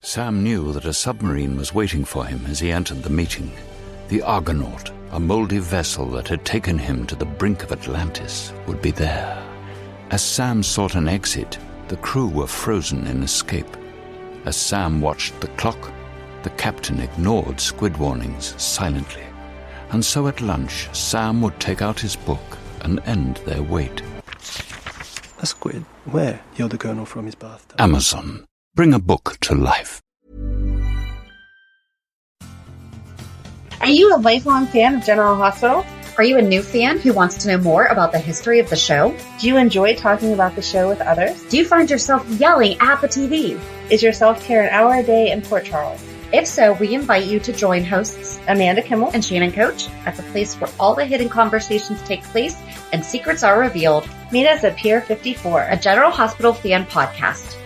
Sam knew that a submarine was waiting for him as he entered the meeting. The Argonaut, a moldy vessel that had taken him to the brink of Atlantis, would be there. As Sam sought an exit, the crew were frozen in escape. As Sam watched the clock, the captain ignored squid warnings silently. And so at lunch, Sam would take out his book and end their wait. A squid? Where? You're the colonel from his bathtub. Amazon. Bring a book to life. Are you a lifelong fan of General Hospital? Are you a new fan who wants to know more about the history of the show? Do you enjoy talking about the show with others? Do you find yourself yelling at the TV? Is your self-care an hour a day in Port Charles? If so, we invite you to join hosts Amanda Kimmel and Shannon Coach at the place where all the hidden conversations take place and secrets are revealed. Meet us at Pier 54, a General Hospital fan podcast.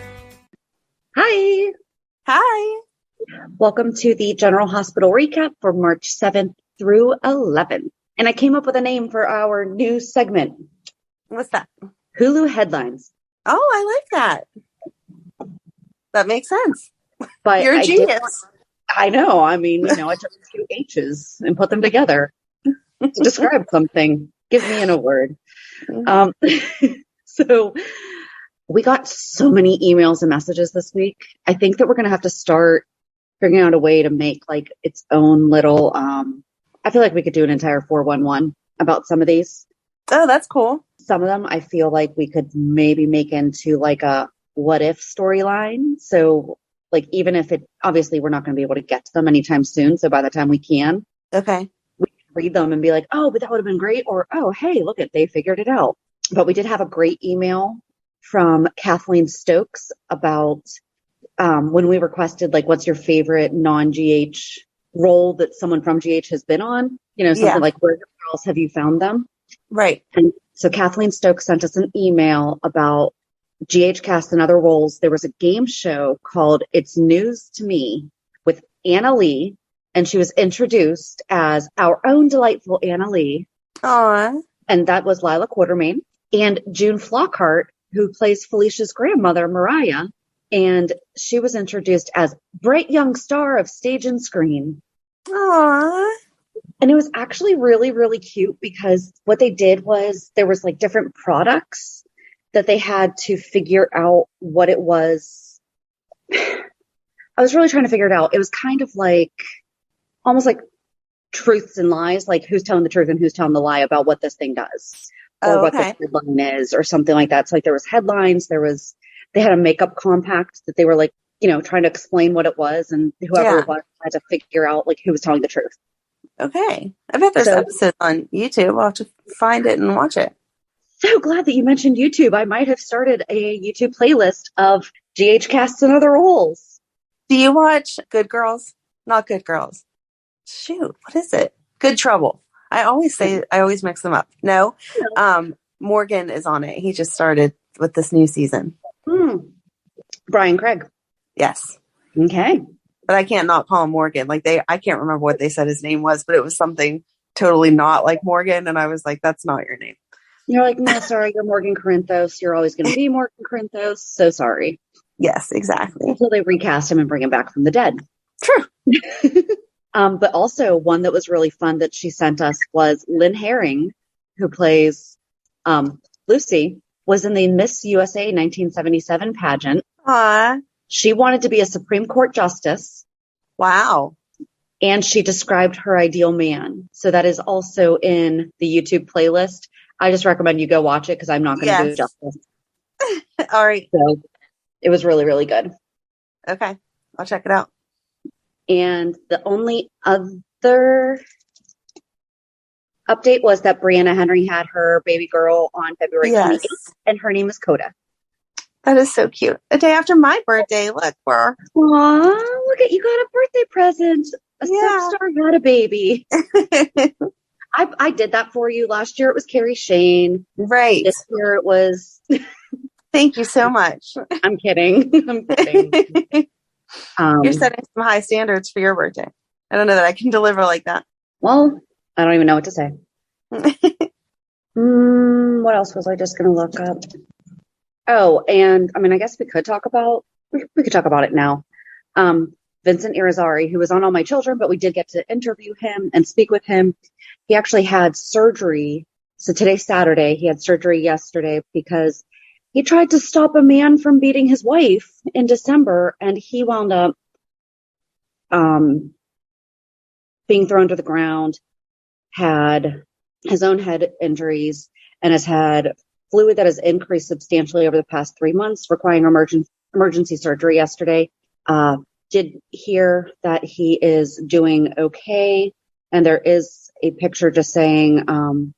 Hi. Hi. Welcome to the General Hospital recap for March 7th through 11th. And I came up with a name for our new segment. What's that? Hulu Headlines. Oh, I like that. That makes sense. But you're a genius. I know. I mean, I took a few H's and put them together to describe something. Give me in a word. So we got so many emails and messages this week. I think that we're going to have to start figuring out a way to make like its own little, I feel like we could do an entire 411 about some of these. Oh, that's cool. Some of them I feel like we could maybe make into like a what if storyline. So like, even if obviously we're not going to be able to get to them anytime soon. So by the time we can, okay, we can read them and be like, oh, but that would have been great. Or, oh, hey, look they figured it out. But we did have a great email from Kathleen Stokes about when we requested, like, what's your favorite non-GH role that someone from GH has been on? Something like, where else have you found them? Right. And so Kathleen Stokes sent us an email about GH cast and other roles. There was a game show called It's News to Me with Anna Lee, and she was introduced as our own delightful Anna Lee. Aww. And that was Lila Quartermain. And June Flockhart, who plays Felicia's grandmother, Mariah, and she was introduced as bright young star of stage and screen. Aww. And it was actually really, really cute because what they did was there was like different products that they had to figure out what it was. I was really trying to figure it out. It was kind of like, almost like truths and lies, like who's telling the truth and who's telling the lie about what this thing does, or what the headline is, or something like that. So like there was headlines, they had a makeup compact that they were like, trying to explain what it was, and whoever it was had to figure out like who was telling the truth. Okay. I bet there's episodes on YouTube. I'll have to find it and watch it. So glad that you mentioned YouTube. I might have started a YouTube playlist of GH casts and other roles. Do you watch Good Girls? Not Good Girls. Shoot, what is it? Good Trouble. I always mix them up. No. Morgan is on it. He just started with this new season. Brian Craig. Yes. Okay. But I can't not call him Morgan. I can't remember what they said his name was, but it was something totally not like Morgan. And I was like, that's not your name. You're like, no, sorry, you're Morgan Corinthos. You're always going to be Morgan Corinthos. So sorry. Yes, exactly. Until they recast him and bring him back from the dead. True. But also one that was really fun that she sent us was Lynn Herring, who plays Lucy, was in the Miss USA 1977 pageant. Aww. She wanted to be a Supreme Court justice. Wow. And she described her ideal man. So that is also in the YouTube playlist. I just recommend you go watch it because I'm not going to do it justice. All right. So it was really, really good. Okay. I'll check it out. And the only other update was that Brianna Henry had her baby girl on February 28th, and her name is Coda. That is so cute. A day after my birthday. Look, Aw, look at you got a birthday present. A step-star had a baby. I did that for you. Last year it was Carrie Shane. Right. This year it was... Thank you so much. I'm kidding. You're setting some high standards for your birthday. I don't know that I can deliver like that. Well, I don't even know what to say. What else was I just going to look up? Oh, and I mean, I guess we could talk about it now. Vincent Irizarry, who was on All My Children, but we did get to interview him and speak with him. He actually had surgery. So today's Saturday. He had surgery yesterday because he tried to stop a man from beating his wife in December, and he wound up being thrown to the ground, had his own head injuries, and has had fluid that has increased substantially over the past 3 months, requiring emergency surgery yesterday. Did hear that he is doing okay, and there is a picture just saying, hold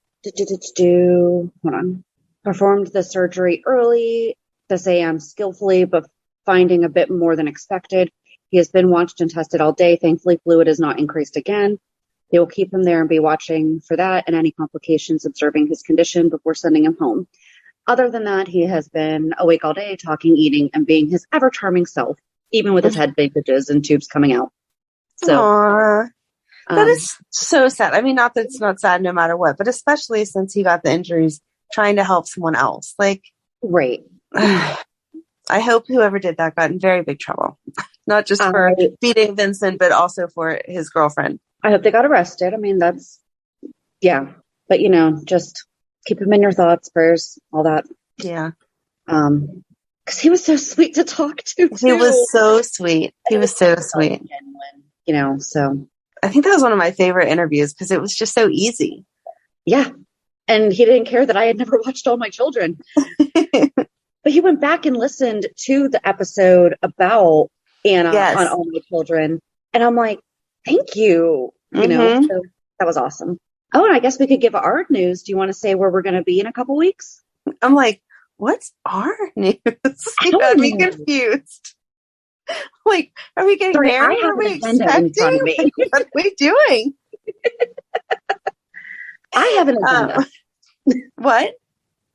on, performed the surgery early, this AM skillfully, but finding a bit more than expected. He has been watched and tested all day. Thankfully, fluid has not increased again. They will keep him there and be watching for that and any complications, observing his condition before sending him home. Other than that, he has been awake all day, talking, eating, and being his ever charming self, even with his head bandages and tubes coming out. So, Aww. That is so sad. I mean, not that it's not sad no matter what, but especially since he got the injuries trying to help someone else. Like, right. I hope whoever did that got in very big trouble. Not just for beating Vincent, but also for his girlfriend. I hope they got arrested. I mean, yeah. But, just keep him in your thoughts, prayers, all that. Yeah. Because he was so sweet to talk to, too. He was so sweet. He was so sweet. Genuine, so. I think that was one of my favorite interviews because it was just so easy. Yeah. And he didn't care that I had never watched All My Children. But he went back and listened to the episode about Anna on All My Children. And I'm like, thank you. So that was awesome. Oh, and I guess we could give our news. Do you want to say where we're going to be in a couple weeks? I'm like, what's our news? You got me confused. Like, are we getting married? Are we expecting? What are we doing? I have an agenda. What?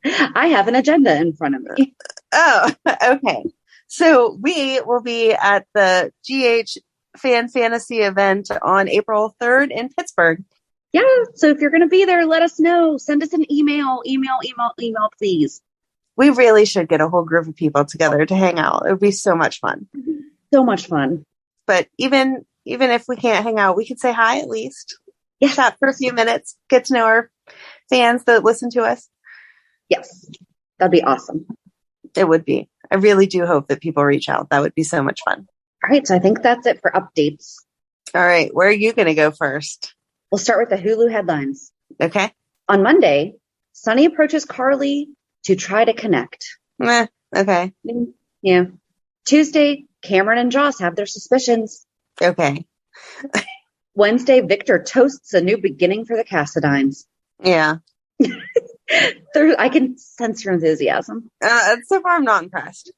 I have an agenda in front of me. Oh, okay. So we will be at the GH Fan Fantasy event on April 3rd in Pittsburgh. Yeah. So if you're going to be there, let us know. Send us an email, please. We really should get a whole group of people together to hang out. It would be so much fun. So much fun. But even if we can't hang out, we could say hi at least. Yeah. Chat for a few minutes. Get to know our fans that listen to us. Yes. That'd be awesome. It would be. I really do hope that people reach out. That would be so much fun. All right. So I think that's it for updates. All right. Where are you going to go first? We'll start with the Hulu headlines. Okay. On Monday, Sonny approaches Carly to try to connect. Okay. Yeah. Tuesday, Cameron and Joss have their suspicions. Okay. Wednesday, Victor toasts a new beginning for the Cassadines. Yeah. I can sense your enthusiasm. So far, I'm not impressed.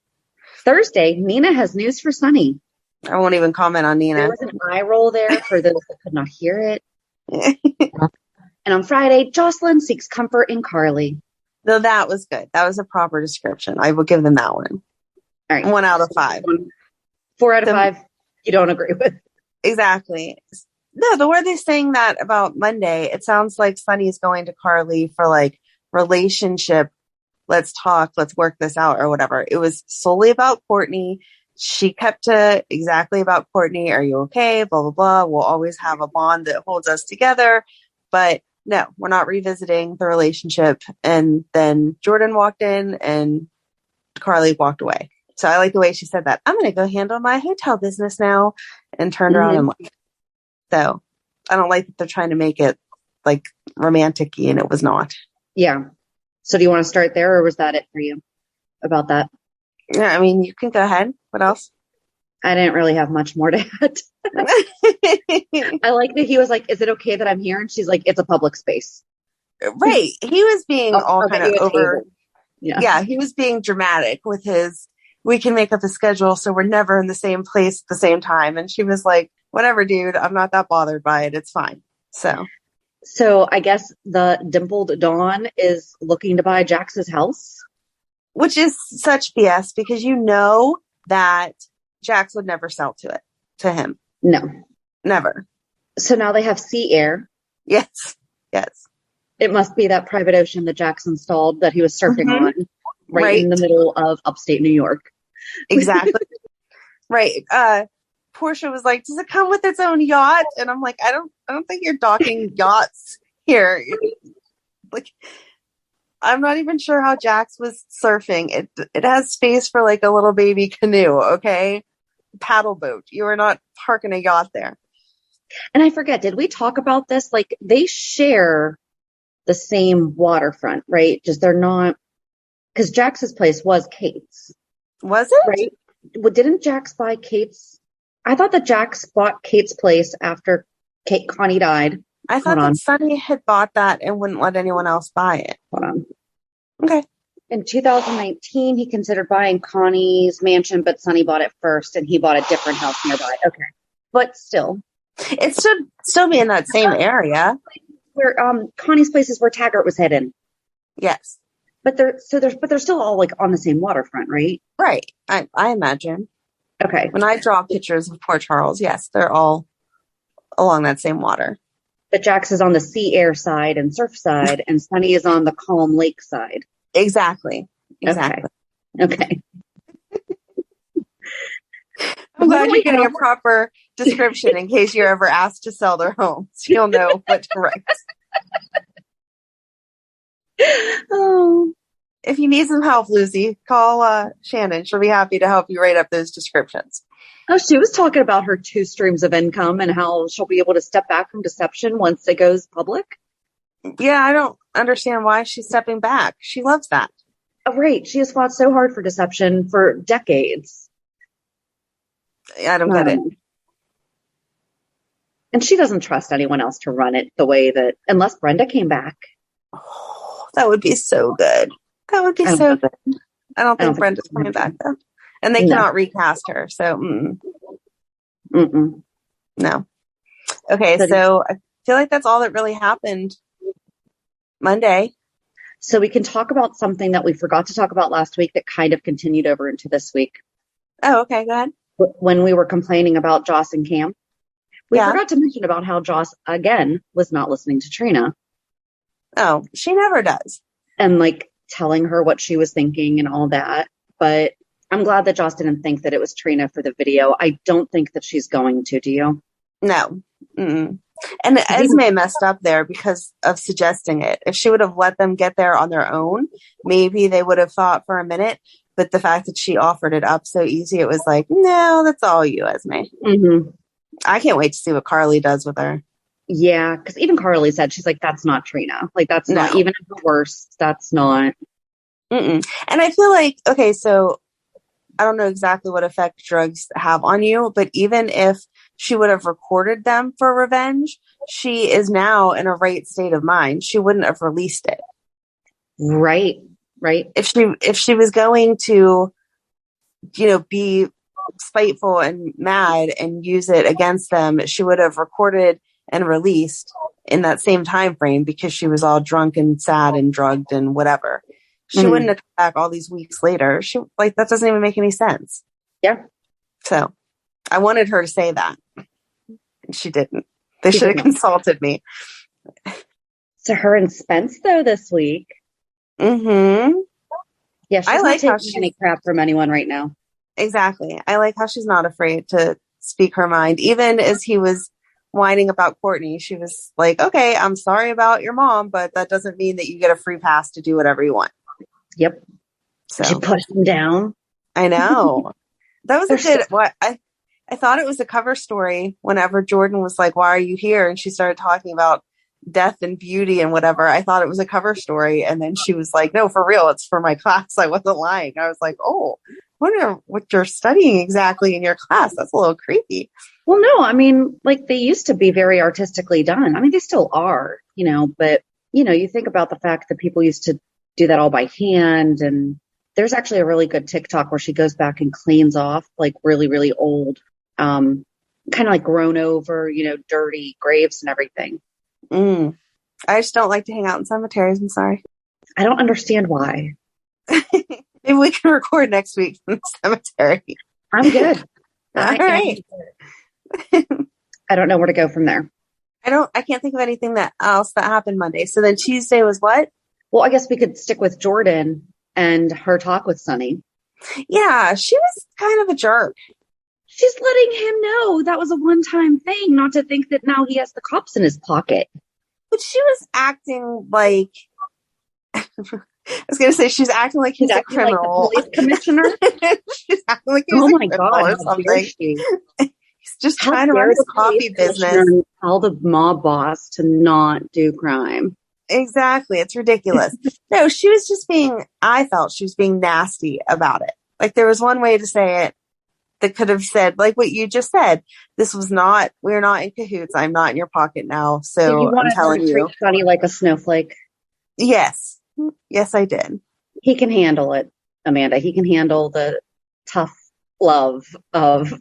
Thursday, Nina has news for Sonny. I won't even comment on Nina. There was an eye roll there for those that could not hear it. And on Friday, Jocelyn seeks comfort in Carly. No, that was good. That was a proper description. I will give them that one. All right. 1 out of 5. 4 out of 5 you don't agree with. Exactly. No, the way they're saying that about Monday, it sounds like Sonny's going to Carly for like relationship. Let's talk. Let's work this out or whatever. It was solely about Courtney. She kept to exactly about Courtney. Are you okay? Blah, blah, blah. We'll always have a bond that holds us together. But no, we're not revisiting the relationship. And then Jordan walked in and Carly walked away. So I like the way she said that. I'm going to go handle my hotel business now, and turned around and left. So I don't like that they're trying to make it like romantic-y, and it was not. Yeah. So do you want to start there, or was that it for you about that? Yeah, I mean, you can go ahead. What else? I didn't really have much more to add. I like that he was like, is it okay that I'm here? And she's like, it's a public space. Right. He was being all kind of over. Yeah, he was being dramatic with his, we can make up a schedule so we're never in the same place at the same time. And she was like, whatever, dude, I'm not that bothered by it. It's fine. So I guess the dimpled Dawn is looking to buy Jax's house. Which is such BS, because you know that Jax would never sell to him. No. Never. So now they have sea air. Yes. It must be that private ocean that Jax installed that he was surfing on right in the middle of upstate New York. Exactly. Right. Portia was like, does it come with its own yacht? And I'm like, I don't think you're docking yachts here. Like, I'm not even sure how Jax was surfing. It has space for like a little baby canoe, okay? Paddle boat. You are not parking a yacht there. And I forget, did we talk about this? Like, they share the same waterfront, right? Just they're not, because Jax's place was Kate's. Was it? Right? Well, didn't Jax buy Kate's? I thought that Jax bought Kate's place after Connie died. I thought that Sonny had bought that and wouldn't let anyone else buy it. Hold on. Okay. In 2019, he considered buying Connie's mansion, but Sonny bought it first, and he bought a different house nearby. Okay. But still. It should still be in that same area. Where Connie's place is where Taggart was hidden. Yes. But they're still all like on the same waterfront, right? Right. I imagine. Okay. When I draw pictures of Port Charles, yes, they're all along that same water. But Jax is on the sea air side and surf side, and Sonny is on the calm lake side. Exactly. Okay. I'm glad you're getting a proper description in case you're ever asked to sell their homes. You'll know what to write. Oh. If you need some help, Lucy, call Shannon. She'll be happy to help you write up those descriptions. Oh, she was talking about her 2 streams of income and how she'll be able to step back from deception once it goes public. Yeah, I don't understand why she's stepping back. She loves that. Oh, right. She has fought so hard for deception for decades. I don't get it. And she doesn't trust anyone else to run it the way that, unless Brenda came back. Oh, that would be so good. That would be so good. I don't think Brenda's coming back, though. And they cannot recast her, so no. Okay, so I feel like that's all that really happened Monday. So we can talk about something that we forgot to talk about last week that kind of continued over into this week. Oh, okay, go ahead. When we were complaining about Joss and Cam, we forgot to mention about how Joss, again, was not listening to Trina. Oh, she never does. And like telling her what she was thinking and all that. But I'm glad that Joss didn't think that it was Trina for the video. I don't think that she's going to, do you? No. Mm-mm. And Esme messed up there because of suggesting it. If she would have let them get there on their own, maybe they would have thought for a minute. But the fact that she offered it up so easy, it was like, no, that's all you, Esme. Mm-hmm. I can't wait to see what Carly does with her. Yeah, because even Carly said, she's like, that's not Trina. Like, that's not, even at the worst, that's not. Mm-mm. And I feel like, okay, so I don't know exactly what effect drugs have on you, but even if she would have recorded them for revenge, she is now in a right state of mind. She wouldn't have released it. Right. If she was going to, be spiteful and mad and use it against them, she would have recorded and released in that same time frame because she was all drunk and sad and drugged and whatever. She wouldn't have come back all these weeks later. That doesn't even make any sense. Yeah. So I wanted her to say that. And she didn't. They should have consulted me. So her and Spence though this week. Mm-hmm. Yeah, she's not taking any crap from anyone right now. Exactly. I like how she's not afraid to speak her mind. Even as he was whining about Courtney, she was like, okay, I'm sorry about your mom, but that doesn't mean that you get a free pass to do whatever you want. Yep. So she pushed him down. I know. That was I thought it was a cover story whenever Jordan was like, why are you here? And she started talking about death and beauty and whatever. I thought it was a cover story. And then she was like, no, for real, it's for my class. I wasn't lying. I was like, oh, I wonder what you're studying exactly in your class. That's a little creepy. Well, no, I mean, like they used to be very artistically done. I mean, they still are, but, you think about the fact that people used to do that all by hand. And there's actually a really good TikTok where she goes back and cleans off like really, really old, kind of like grown over, dirty graves and everything. I just don't like to hang out in cemeteries. I'm sorry. I don't understand why. Maybe we can record next week from the cemetery. I'm good. All right. I don't know where to go from there. I can't think of anything else that happened Monday. So then Tuesday was what? Well, I guess we could stick with Jordan and her talk with Sonny. Yeah, she was kind of a jerk. She's letting him know that was a one-time thing, not to think that now he has the cops in his pocket. But she was acting like, I was going to say, she's acting like he's a criminal. Like the police commissioner? She's acting like he's a criminal or something. He's just trying to run his coffee business. Tell the mob boss to not do crime. Exactly. It's ridiculous. No, she was just I felt she was being nasty about it. Like, there was one way to say it that could have said, like what you just said, we're not in cahoots. I'm not in your pocket now. So I'm telling you. Treat Sonny like a snowflake? Yes. Yes, I did. He can handle it, Amanda. He can handle the tough love of.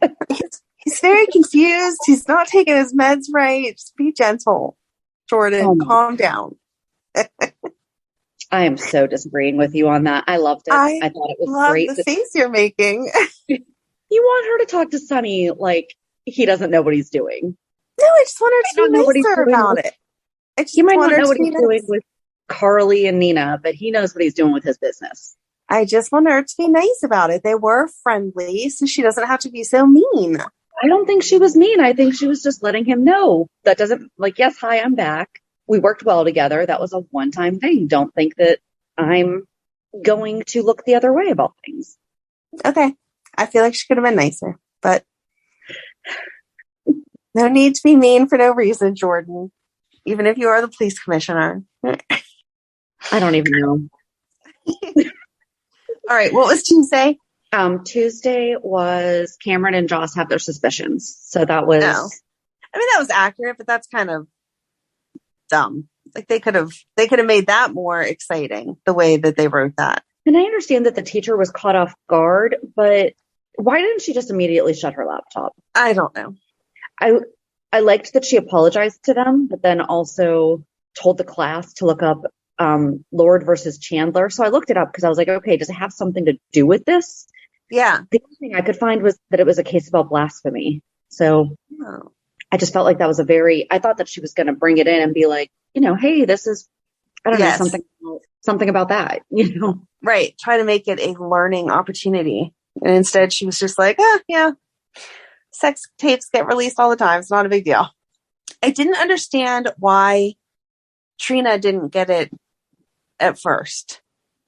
He's very confused. He's not taking his meds right. Just be gentle, Jordan. Calm down. I am so disagreeing with you on that. I loved it. I thought it was great. The face you're making. You want her to talk to Sonny like he doesn't know what he's doing. No, I just want her to be nicer about it. He might not know what he's doing with Carly and Nina, but he knows what he's doing with his business. I just want her to be nice about it. They were friendly, so she doesn't have to be so mean. I don't think she was mean. I think she was just letting him know. That doesn't, like, yes, hi, I'm back. We worked well together. That was a one-time thing. Don't think that I'm going to look the other way about things. Okay. I feel like she could have been nicer, but no need to be mean for no reason, Jordan. Even if you are the police commissioner. I don't even know. All right. What was Tuesday? Tuesday was Cameron and Joss have their suspicions. So that was. No. I mean, that was accurate, but that's kind of dumb. Like they could have made that more exciting the way that they wrote that. And I understand that the teacher was caught off guard, but why didn't she just immediately shut her laptop? I don't know. I liked that she apologized to them, but then also told the class to look up Lord versus Chandler. So I looked it up because I was like, okay, does it have something to do with this? Yeah. The only thing I could find was that it was a case about blasphemy. So I just felt like that was I thought that she was going to bring it in and be like, hey, this is, I don't know, something about that, Right. Try to make it a learning opportunity. And instead she was just like, yeah, sex tapes get released all the time. It's not a big deal. I didn't understand why Trina didn't get it at first.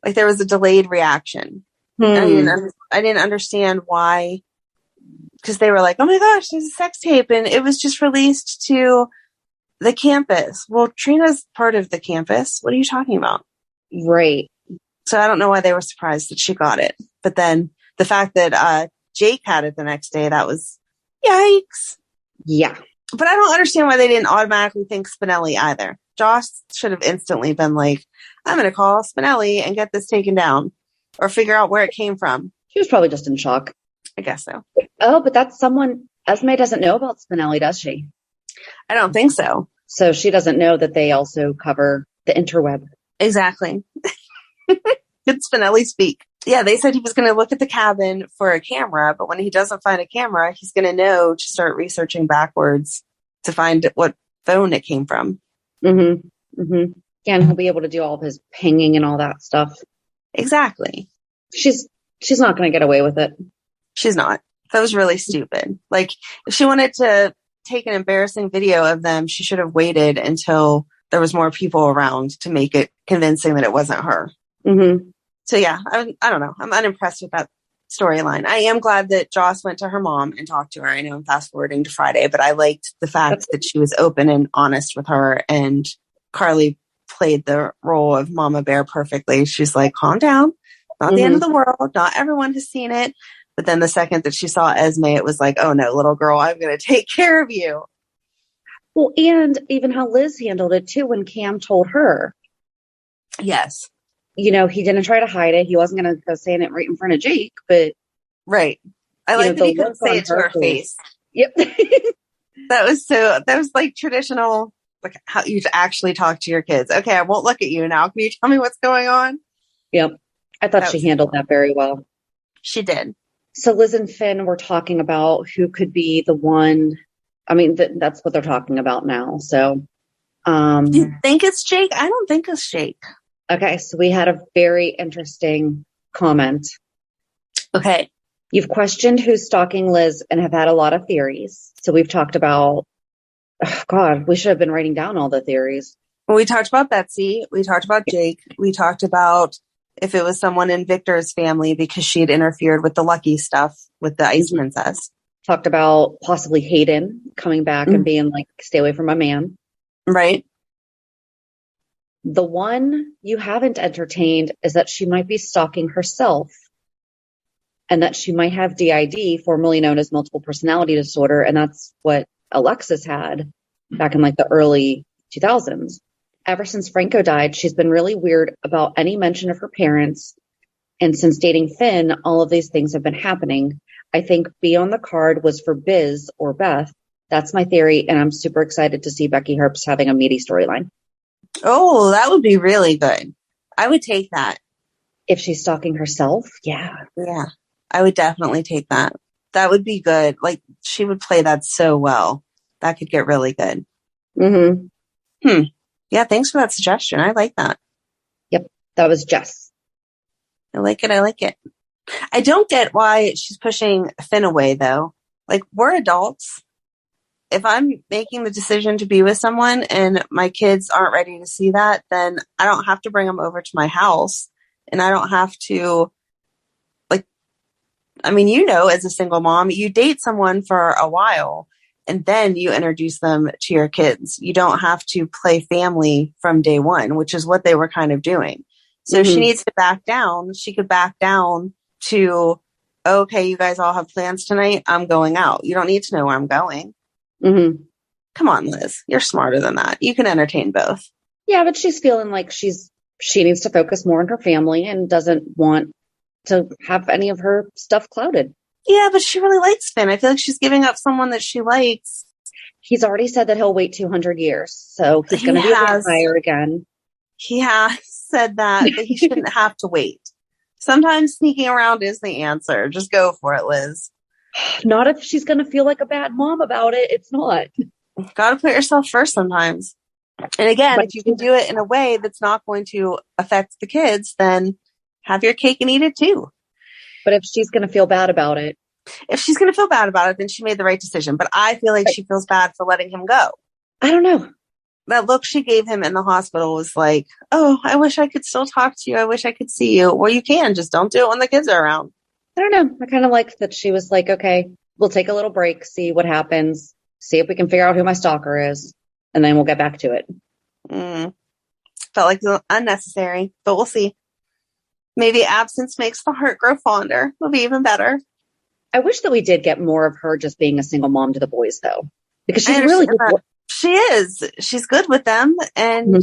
Like there was a delayed reaction. I didn't understand why, because they were like, oh my gosh, there's a sex tape and it was just released to the campus. Well, Trina's part of the campus. What are you talking about? Right. So I don't know why they were surprised that she got it. But then the fact that Jake had it the next day, that was yikes. Yeah. But I don't understand why they didn't automatically think Spinelli either. Josh should have instantly been like, I'm going to call Spinelli and get this taken down or figure out where it came from. She was probably just in shock. I guess so. Oh, but that's someone Esme doesn't know about Spinelli, does she? I don't think so. So she doesn't know that they also cover the interweb. Exactly. Good Spinelli speak. Yeah, they said he was going to look at the cabin for a camera, but when he doesn't find a camera, he's going to know to start researching backwards to find what phone it came from. Mm-hmm. Mm-hmm. Yeah, and he'll be able to do all of his pinging and all that stuff. Exactly. She's not going to get away with it. She's not. That was really stupid. Like, if she wanted to take an embarrassing video of them, she should have waited until there was more people around to make it convincing that it wasn't her. Mm-hmm. So yeah, I don't know. I'm unimpressed with that storyline. I am glad that Joss went to her mom and talked to her. I know I'm fast forwarding to Friday, but I liked the fact that she was open and honest with her, and Carly played the role of Mama Bear perfectly. She's like, calm down. Not the end of the world. Not everyone has seen it. But then the second that she saw Esme, it was like, oh no, little girl, I'm going to take care of you. Well, and even how Liz handled it too when Cam told her. Yes. He didn't try to hide it. He wasn't going to go saying it right in front of Jake, but. Right. I like that he couldn't say it to her face. Yep. That was like traditional, like how you actually talk to your kids. Okay, I won't look at you now. Can you tell me what's going on? Yep. I thought she handled that very well. She did. So Liz and Finn were talking about who could be the one. I mean, that's what they're talking about now. So, do you think it's Jake? I don't think it's Jake. Okay, so we had a very interesting comment. Okay. You've questioned who's stalking Liz and have had a lot of theories. So we've talked about, oh God, we should have been writing down all the theories. Well, we talked about Betsy. We talked about Jake. We talked about if it was someone in Victor's family because she had interfered with the Lucky stuff with the Ice Princess. Talked about possibly Hayden coming back and being like, stay away from my man. Right. The one you haven't entertained is that she might be stalking herself and that she might have DID, formerly known as multiple personality disorder. And that's what Alexis had back in like the early 2000s. Ever since Franco died, she's been really weird about any mention of her parents. And since dating Finn, all of these things have been happening. I think B on the card was for Biz or Beth. That's my theory. And I'm super excited to see Becky Herbst having a meaty storyline. Oh, that would be really good. I would take that. If she's stalking herself, yeah. Yeah, I would definitely take that. That would be good. Like, she would play that so well. That could get really good. Mm-hmm. Yeah, thanks for that suggestion. I like that. Yep, that was Jess. I like it. I like it. I don't get why she's pushing Finn away, though. Like, we're adults. If I'm making the decision to be with someone and my kids aren't ready to see that, then I don't have to bring them over to my house. And I don't have to, like, I mean, you know, as a single mom, you date someone for a while and then you introduce them to your kids. You don't have to play family from day one, which is what they were kind of doing. So if she needs to back down, she could back down to, okay, you guys all have plans tonight. I'm going out. You don't need to know where I'm going. Mm-hmm. Come on, Liz. You're smarter than that. You can entertain both. Yeah, but she's feeling like she needs to focus more on her family and doesn't want to have any of her stuff clouded. Yeah, but she really likes Finn. I feel like she's giving up someone that she likes. He's already said that he'll wait 200 years. So he's going to be a vampire again. He has said that, but he shouldn't have to wait. Sometimes sneaking around is the answer. Just go for it, Liz. Not if she's going to feel like a bad mom about it. It's not. Got to put yourself first sometimes. And again, if you can do it in a way that's not going to affect the kids, then have your cake and eat it too. But if she's going to feel bad about it. If she's going to feel bad about it, then she made the right decision. But I feel like she feels bad for letting him go. I don't know. That look she gave him in the hospital was like, oh, I wish I could still talk to you. I wish I could see you. Well, you can. Just don't do it when the kids are around. I don't know. I kind of like that she was like, okay, we'll take a little break, see what happens, see if we can figure out who my stalker is, and then we'll get back to it. Felt like it was unnecessary, but we'll see. Maybe absence makes the heart grow fonder. It'll be even better. I wish that we did get more of her just being a single mom to the boys, though, because she's really good. She is. She's good with them, and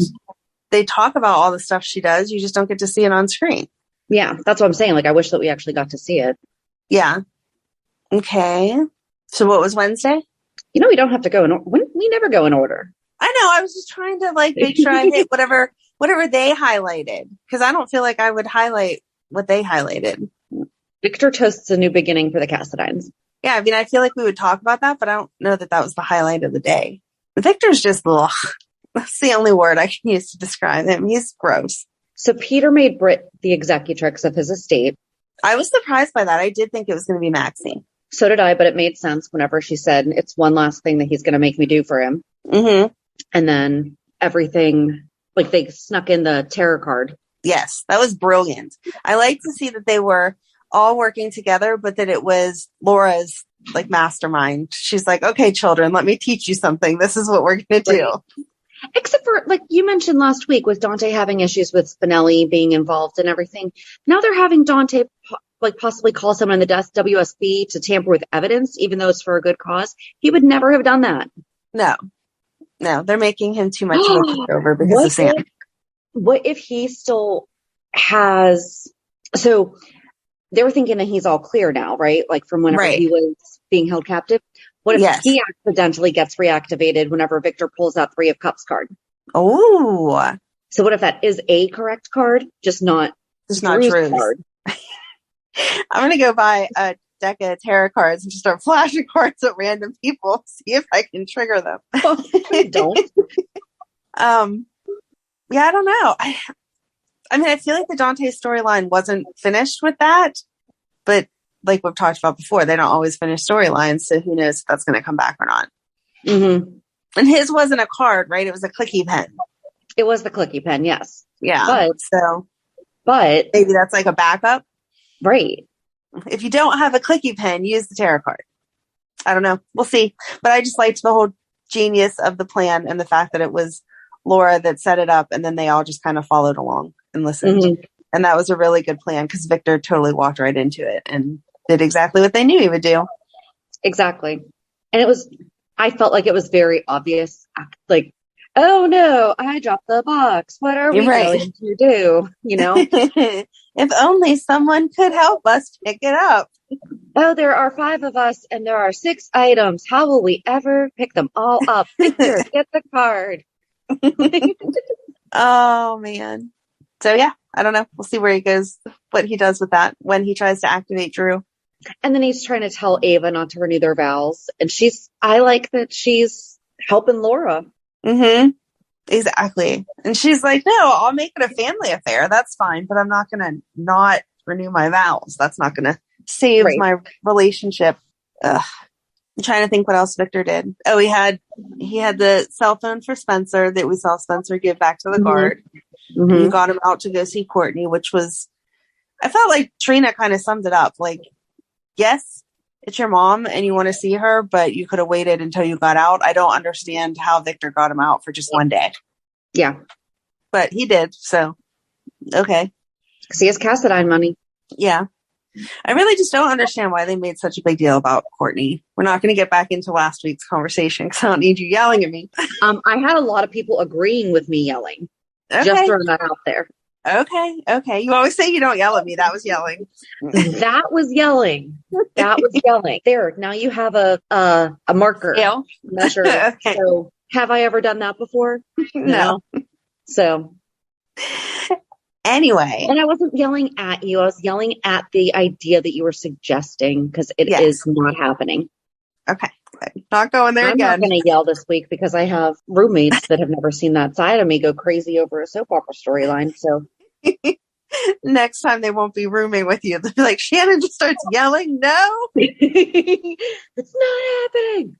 they talk about all the stuff she does. You just don't get to see it on screen. Yeah, that's what I'm saying. Like, I wish that we actually got to see it. Yeah. Okay. So what was Wednesday? You know, we don't have to go in. We never go in order. I know. I was just trying to like make sure I hit whatever they highlighted, because I don't feel like I would highlight what they highlighted. Victor toasts a new beginning for the Cassadines. Yeah, I mean, I feel like we would talk about that, but I don't know that was the highlight of the day. Victor's just, ugh. That's the only word I can use to describe him. He's gross. So Peter made Britt the executrix of his estate. I was surprised by that. I did think it was going to be Maxine. So did I, but it made sense whenever she said it's one last thing that he's going to make me do for him. Mm-hmm. And then everything, like they snuck in the tarot card. Yes, that was brilliant. I like to see that they were all working together, but that it was Laura's like mastermind. She's like, okay, children, let me teach you something. This is what we're going to do. Except for, like you mentioned last week, with Dante having issues with Spinelli being involved and everything. Now they're having Dante possibly call someone in the WSB to tamper with evidence, even though it's for a good cause. He would never have done that. No, they're making him too much of a pushover because of Sam. What if he still has... So they were thinking that he's all clear now, right? Like from whenever he was being held captive. What if he accidentally gets reactivated whenever Victor pulls that 3 of Cups card? Oh. So what if that is a correct card, just not Drew's card? I'm going to go buy a deck of tarot cards and just start flashing cards at random people, see if I can trigger them. Don't. Yeah, I don't know. I mean, I feel like the Dante storyline wasn't finished with that, but like we've talked about before, they don't always finish storylines. So who knows if that's going to come back or not. Mm-hmm. And his wasn't a card, right? It was a clicky pen. It was the clicky pen, yes. Yeah. But maybe that's like a backup. Right. If you don't have a clicky pen, use the tarot card. I don't know. We'll see. But I just liked the whole genius of the plan and the fact that it was Laura that set it up and then they all just kind of followed along and listened. Mm-hmm. And that was a really good plan because Victor totally walked right into it and did exactly what they knew he would do. Exactly. And I felt like it was very obvious. Like, oh no, I dropped the box. What are we going to do? You know? If only someone could help us pick it up. Oh, there are 5 of us and there are 6 items. How will we ever pick them all up? Victor, get the card. Oh, man. So, yeah, I don't know. We'll see where he goes, what he does with that when he tries to activate Drew. And then he's trying to tell Ava not to renew their vows. And I like that she's helping Laura. Mm-hmm. Exactly. And she's like, no, I'll make it a family affair. That's fine. But I'm not going to not renew my vows. That's not going to save my relationship. Ugh. I'm trying to think what else Victor did. Oh, he had the cell phone for Spencer that we saw Spencer give back to the guard. Mm-hmm. He got him out to go see Courtney, which was, I felt like Trina kind of summed it up. Like, yes, it's your mom and you want to see her, but you could have waited until you got out. I don't understand how Victor got him out for just one day. Yeah. But he did. So, okay. Because he has Cassadine money. Yeah. I really just don't understand why they made such a big deal about Courtney. We're not going to get back into last week's conversation because I don't need you yelling at me. I had a lot of people agreeing with me yelling. Okay. Just throwing that out there. Okay. You always say you don't yell at me. That was yelling. That was yelling. There. Now you have a marker measure. Okay. So have I ever done that before? No. So anyway. And I wasn't yelling at you. I was yelling at the idea that you were suggesting because it is not happening. Okay. Not going there again. I'm not going to yell this week because I have roommates that have never seen that side of me go crazy over a soap opera storyline. So next time they won't be rooming with you. They'll be like, Shannon just starts yelling. No, it's not happening.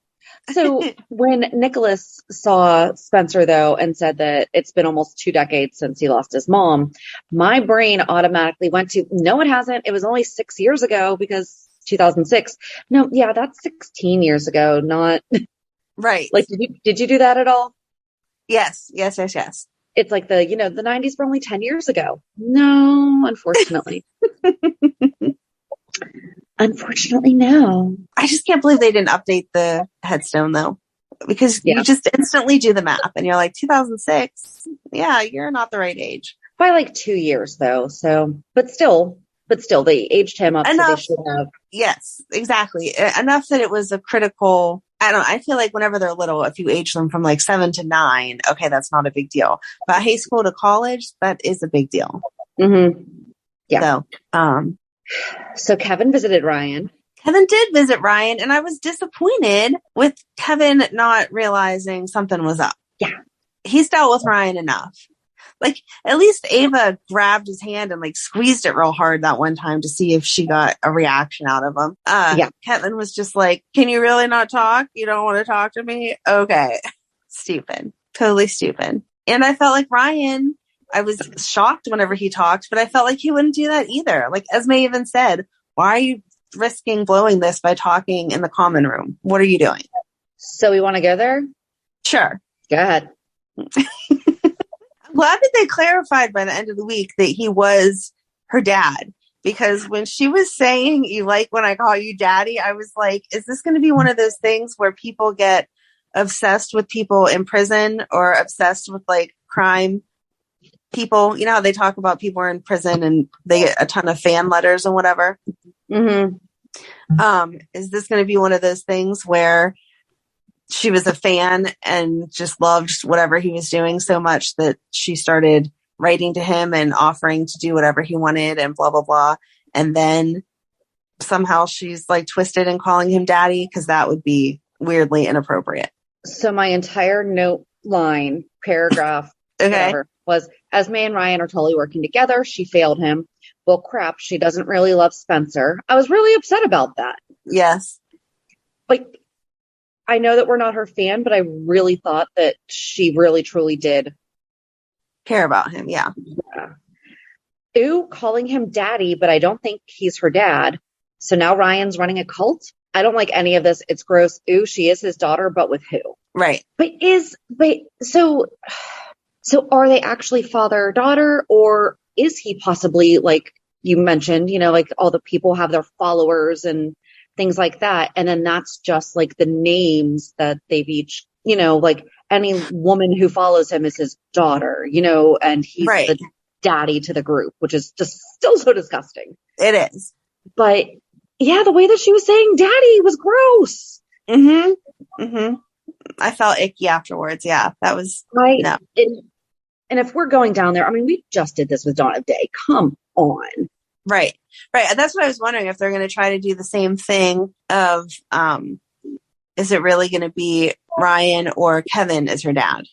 So when Nicholas saw Spencer, though, and said that it's been almost 2 decades since he lost his mom, my brain automatically went to, no, it hasn't. It was only 6 years ago because 2006. No, yeah, that's 16 years ago, not right. Like, did you do that at all? Yes. It's like the 90s were only 10 years ago. No, unfortunately. Unfortunately, no. I just can't believe they didn't update the headstone though, because you just instantly do the math and you're like 2006. Yeah, you're not the right age by like 2 years though. So, but still, they aged him up. Enough. So they should have. Yes, exactly. Enough that it was a critical. I feel like whenever they're little, if you age them from like 7 to 9, okay, that's not a big deal. But high school to college, that is a big deal. Mm-hmm. Yeah. So Kevin visited Ryan. Kevin did visit Ryan, and I was disappointed with Kevin not realizing something was up. Yeah. He's dealt with Ryan enough. Like, at least Ava grabbed his hand and like squeezed it real hard that one time to see if she got a reaction out of him. Kevin was just like, can you really not talk? You don't want to talk to me? Okay. Stupid. Totally stupid. And I felt like Ryan, I was shocked whenever he talked, but I felt like he wouldn't do that either. Like Esme even said, why are you risking blowing this by talking in the common room? What are you doing? So we want to go there? Sure. Go ahead. I'm glad that they clarified by the end of the week that he was her dad. Because when she was saying, you like when I call you daddy, I was like, is this going to be one of those things where people get obsessed with people in prison or obsessed with like crime people? You know how they talk about people are in prison and they get a ton of fan letters and whatever. Mm-hmm. Is this going to be one of those things where she was a fan and just loved whatever he was doing so much that she started writing to him and offering to do whatever he wanted and blah, blah, blah. And then somehow she's like twisted and calling him daddy, because that would be weirdly inappropriate. So my entire note paragraph, whatever, was Esme and Ryan are totally working together. She failed him. well, crap, she doesn't really love Spencer. I was really upset about that. Yes. Like, I know that we're not her fan, but I really thought that she really, truly did Care about him. Yeah. Ooh, calling him daddy, but I don't think he's her dad. So now Ryan's running a cult. I don't like any of this. It's gross. Ooh, she is his daughter, but with who? Right. So are they actually father-daughter, or is he possibly, like you mentioned, like all the people have their followers and things like that. And then that's just like the names that they've each, like any woman who follows him is his daughter, and he's Right. the daddy to the group, which is just still so disgusting. It is. But yeah, the way that she was saying daddy was gross. Mm-hmm. Mm-hmm. I felt icky afterwards. Yeah, that was right. No. And if we're going down there, I mean, we just did this with Dawn of Day. Come on. Right. That's what I was wondering, if they're going to try to do the same thing of, is it really going to be Ryan or Kevin as her dad,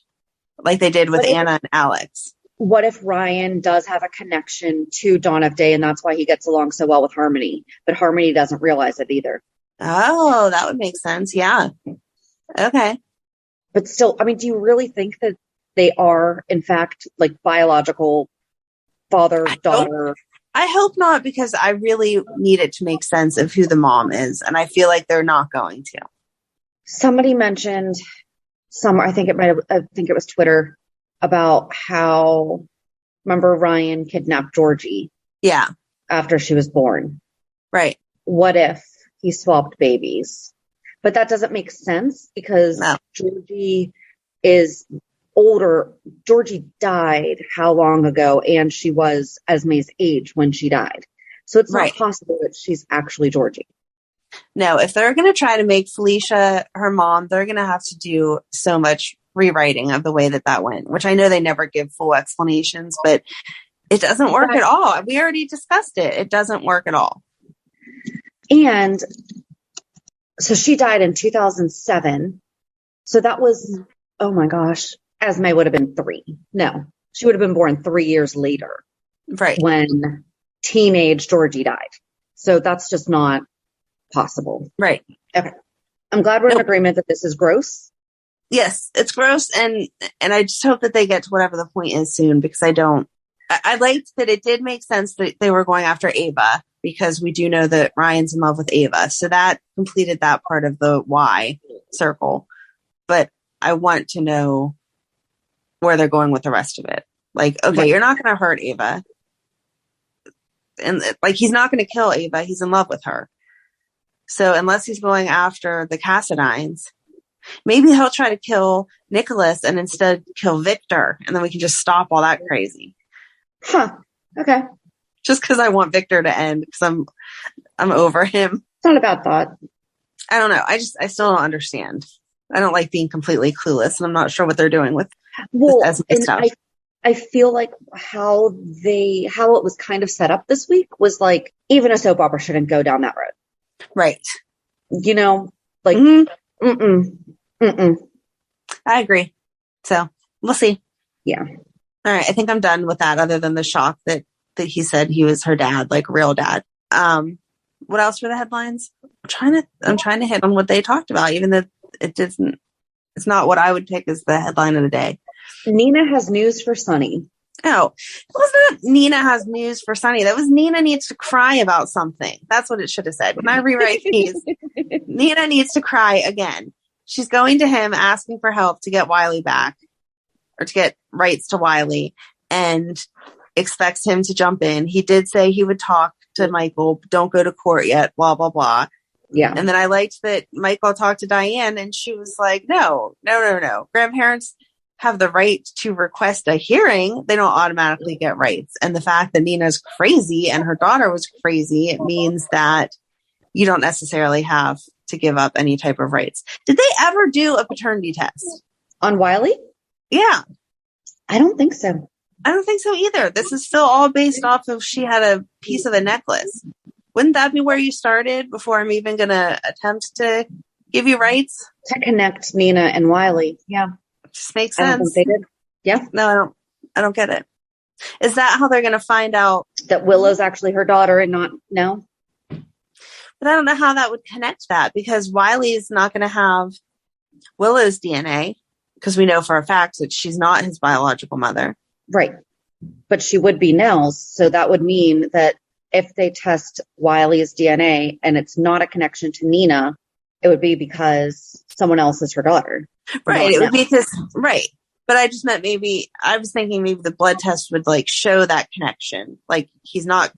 like they did with Anna and Alex? What if Ryan does have a connection to Dawn of Day, and that's why he gets along so well with Harmony, but Harmony doesn't realize it either? Oh, that would make sense. Yeah. Okay. But still, I mean, do you really think that they are, in fact, like biological father, daughter? I hope not, because I really need it to make sense of who the mom is, and I feel like they're not going to. Somebody mentioned I think it was Twitter, about how, remember Ryan kidnapped Georgie? Yeah. After she was born. Right. What if he swapped babies? But that doesn't make sense, because Georgie is older. Georgie died how long ago? And she was Esme's age when she died. So it's not possible that she's actually Georgie. No, if they're going to try to make Felicia her mom, they're going to have to do so much rewriting of the way that went, which I know they never give full explanations, but it doesn't work at all. We already discussed it. It doesn't work at all. And so she died in 2007. So that was, oh my gosh, Esme would have been 3. No, she would have been born 3 years later. Right. When teenage Georgie died. So that's just not possible. Right. Okay. I'm glad we're in agreement that this is gross. Yes, it's gross, and I just hope that they get to whatever the point is soon, because I liked that it did make sense that they were going after Ava, because we do know that Ryan's in love with Ava. So that completed that part of the why circle. But I want to know where they're going with the rest of it. Like, okay, you're not going to hurt Ava. And like, he's not going to kill Ava. He's in love with her. So unless he's going after the Cassadines, maybe he'll try to kill Nicholas and instead kill Victor. And then we can just stop all that crazy. Huh. Okay. Just because I want Victor to end, because I'm over him. It's not a bad thought. I don't know. I still don't understand. I don't like being completely clueless, and I'm not sure what they're doing with this stuff. I feel like how it was kind of set up this week was like, even a soap opera shouldn't go down that road. Right. Like, I agree. So we'll see. Yeah. All right. I think I'm done with that, other than the shock that he said he was her dad, like real dad. What else were the headlines? I'm trying to hit on what they talked about, even though it's not what I would pick as the headline of the day. Nina has news for Sonny. Oh, it was not Nina has news for Sonny. That was Nina needs to cry about something. That's what it should have said. When I rewrite these, Nina needs to cry again. She's going to him asking for help to get Wiley back, or to get rights to Wiley, and expects him to jump in. He did say he would talk to Michael. Don't go to court yet, blah, blah, blah. Yeah. And then I liked that Michael talked to Diane, and she was like, no. Grandparents have the right to request a hearing. They don't automatically get rights. And the fact that Nina's crazy and her daughter was crazy, it means that you don't necessarily have to give up any type of rights. Did they ever do a paternity test on Wiley? Yeah. I don't think so. I don't think so either. This is still all based off of she had a piece of a necklace. Wouldn't that be where you started before I'm even going to attempt to give you rights? To connect Nina and Wiley. Yeah. Just makes sense. They did. Yeah. No, I don't get it. Is that how they're going to find out that Willow's actually her daughter and not, no? But I don't know how that would connect that, because Wiley's not going to have Willow's DNA, because we know for a fact that she's not his biological mother. Right. But she would be Nell's. So that would mean that if they test Wiley's DNA and it's not a connection to Nina, it would be because someone else is her daughter. Right. It would be because, right. But I just meant I was thinking maybe the blood test would like show that connection. Like she's not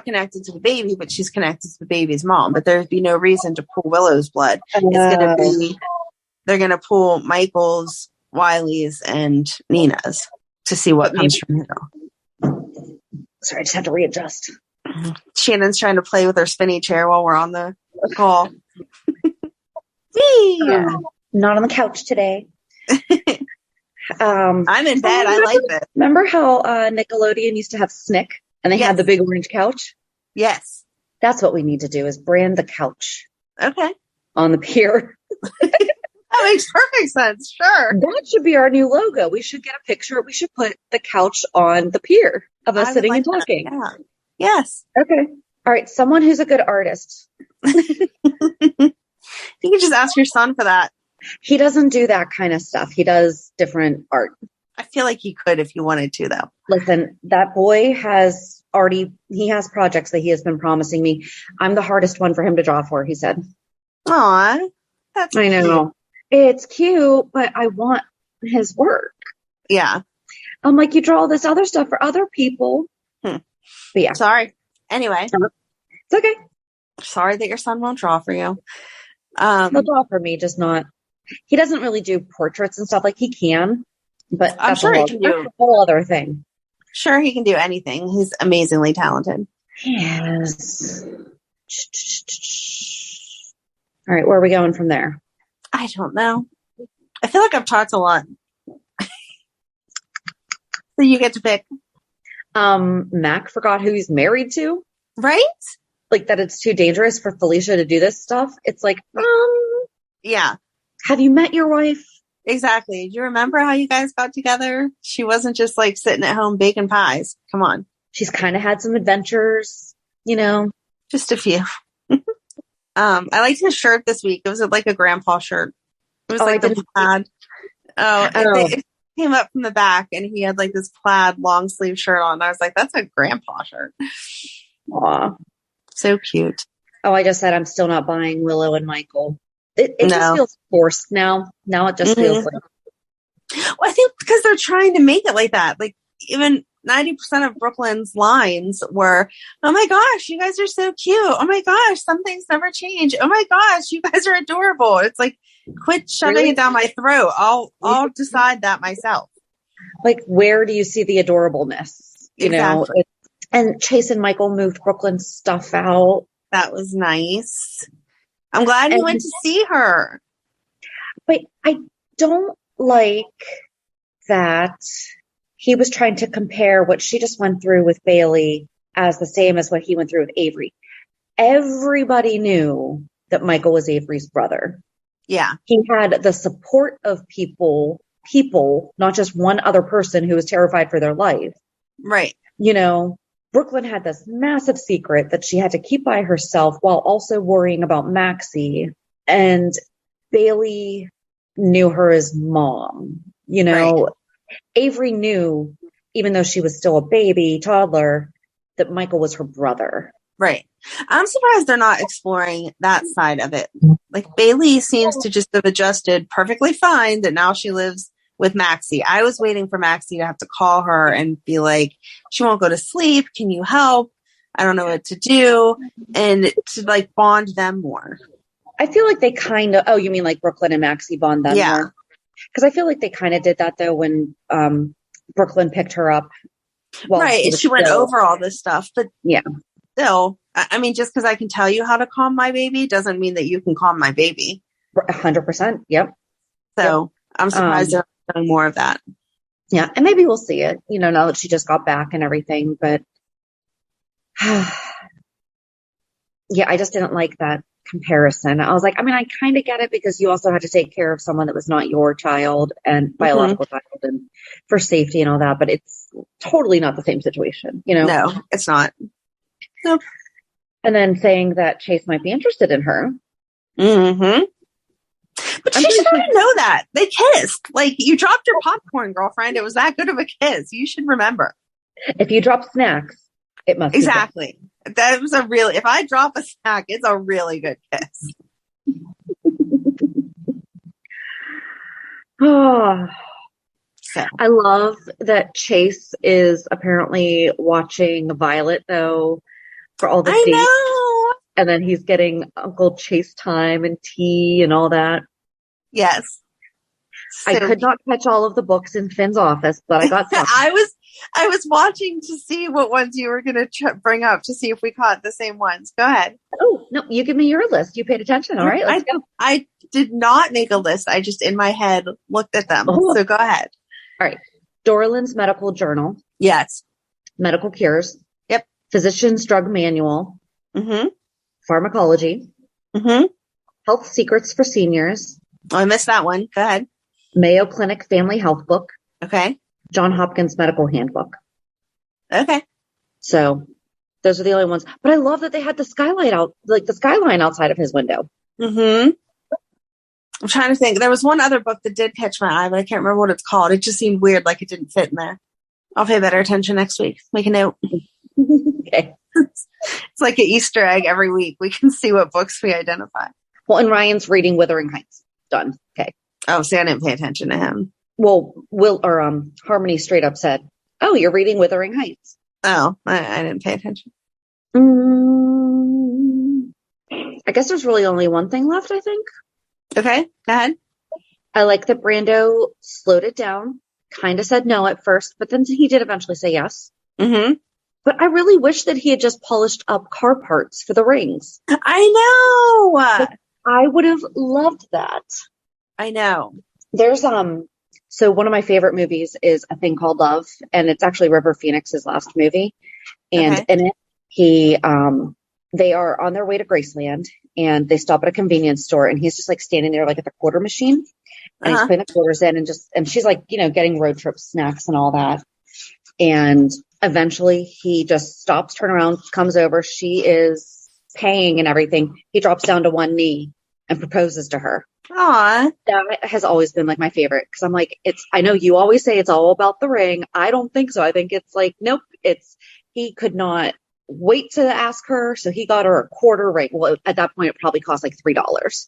connected to the baby, but she's connected to the baby's mom. But there'd be no reason to pull Willow's blood. They're going to pull Michael's, Wiley's, and Nina's to see what comes from who. Sorry, I just had to readjust. Shannon's trying to play with her spinny chair while we're on the call. Not on the couch today. I'm in bed. I like it. Remember how Nickelodeon used to have Snick and they had the big orange couch? Yes. That's what we need to do, is brand the couch. Okay. On the pier. That makes perfect sense. Sure. That should be our new logo. We should get a picture. We should put the couch on the pier of us sitting and talking. Yeah. Yes. Okay. All right. Someone who's a good artist. You can just ask your son for that. He doesn't do that kind of stuff. He does different art. I feel like he could if he wanted to, though. Listen, that boy has projects that he has been promising me. I'm the hardest one for him to draw for, he said. Aw, that's I know. Cute. It's cute, but I want his work. Yeah. I'm like, you draw all this other stuff for other people. But yeah. Sorry. Anyway. It's okay. Sorry that your son won't draw for you. He'll draw for me, just not. He doesn't really do portraits and stuff. Like he can, but I'm sure he can do a whole other thing. Sure, he can do anything. He's amazingly talented. Yes. All right, where are we going from there? I don't know. I feel like I've talked a lot. So you get to pick. Mac forgot who he's married to. Right? Like that it's too dangerous for Felicia to do this stuff. It's like, yeah. Have you met your wife? Exactly. Do you remember how you guys got together? She wasn't just like sitting at home baking pies. Come on. She's kind of had some adventures, you know. Just a few. I liked his shirt this week. It was like a grandpa shirt. It was like the plaid. It came up from the back and he had like this plaid long sleeve shirt on. I was like, that's a grandpa shirt. Aw. So cute. Oh, I just said I'm still not buying Willow and Michael. It just feels forced now. Now it just feels like. Well, I think because they're trying to make it like that. Like even 90% of Brooklyn's lines were, "Oh my gosh, you guys are so cute. Oh my gosh, some things never change. Oh my gosh, you guys are adorable." It's like, quit shoving it down my throat. I'll decide that myself. Like, where do you see the adorableness? You know, and Chase and Michael moved Brooklyn's stuff out. That was nice. I'm glad he went to see her. But I don't like that he was trying to compare what she just went through with Bailey as the same as what he went through with Avery. Everybody knew that Michael was Avery's brother. Yeah. He had the support of people, not just one other person who was terrified for their life. Right. You know, Brooklyn had this massive secret that she had to keep by herself while also worrying about Maxie. And Bailey knew her as mom. You know, right. Avery knew, even though she was still a baby, toddler, that Michael was her brother. Right. I'm surprised they're not exploring that side of it. Like Bailey seems to just have adjusted perfectly fine that now she lives with Maxie. I was waiting for Maxie to have to call her and be like, she won't go to sleep. Can you help? I don't know what to do. And to like bond them more. I feel like they kind of, you mean like Brooklyn and Maxie bond them more? Because I feel like they kind of did that though when Brooklyn picked her up. Right. She went over all this stuff. But yeah. Still, I mean, just because I can tell you how to calm my baby doesn't mean that you can calm my baby. 100%. Yep. So I'm surprised they're doing more of that. Yeah. And maybe we'll see it, you know, now that she just got back and everything. But yeah, I just didn't like that comparison. I was like, I mean, I kind of get it because you also had to take care of someone that was not your child and biological child and for safety and all that, but it's totally not the same situation, you know? No, it's not. Nope. And then saying that Chase might be interested in her. Mm-hmm. But she should already know that. They kissed. Like, you dropped your popcorn, girlfriend. It was that good of a kiss. You should remember. If you drop snacks, it must exactly. That was a really, if I drop a snack, it's a really good kiss. Oh, So. I love that Chase is apparently watching Violet, though, for all the dates. know. And then he's getting Uncle Chase time and tea and all that. Yes. So, I could not catch all of the books in Finn's office, but I got some. I was watching to see what ones you were going to bring up to see if we caught the same ones. Go ahead. Oh, no, you give me your list. You paid attention. All right, let's go. I did not make a list. I just in my head looked at them. Oh. So go ahead. All right. Dorland's Medical Journal. Yes. Medical Cures. Yep. Physician's Drug Manual. Mm-hmm. Pharmacology. Mm-hmm. Health Secrets for Seniors. Oh, I missed that one. Go ahead. Mayo Clinic Family Health Book. Okay. John Hopkins Medical Handbook. Okay. So those are the only ones. But I love that they had the skylight out, like the skyline outside of his window. Mm-hmm. I'm trying to think. There was one other book that did catch my eye, but I can't remember what it's called. It just seemed weird, like it didn't fit in there. I'll pay better attention next week. Make a note. Okay. It's like an Easter egg every week. We can see what books we identify. Well, and Ryan's reading Wuthering Heights. Done. Okay. Oh, see, I didn't pay attention to him. Well, Harmony straight up said, "Oh, you're reading Wuthering Heights." Oh, I didn't pay attention. I guess there's really only one thing left, I think. Okay, go ahead. I like that Brando slowed it down, kind of said no at first, but then he did eventually say yes. Mm-hmm. But I really wish that he had just polished up car parts for the rings. I know. I would have loved that. I know. There's so one of my favorite movies is A Thing Called Love, and it's actually River Phoenix's last movie. And in it, they are on their way to Graceland, and they stop at a convenience store, and he's just like standing there like at the quarter machine, and he's putting the quarters in, and she's like, you know, getting road trip snacks and all that. And eventually he just stops, turns around, comes over. She is paying and everything. He drops down to one knee and proposes to her. Aw. That has always been like my favorite, because I'm like, I know you always say it's all about the ring. I don't think so. I think it's like, nope, he could not wait to ask her. So he got her a quarter ring. Well, at that point it probably cost like $3,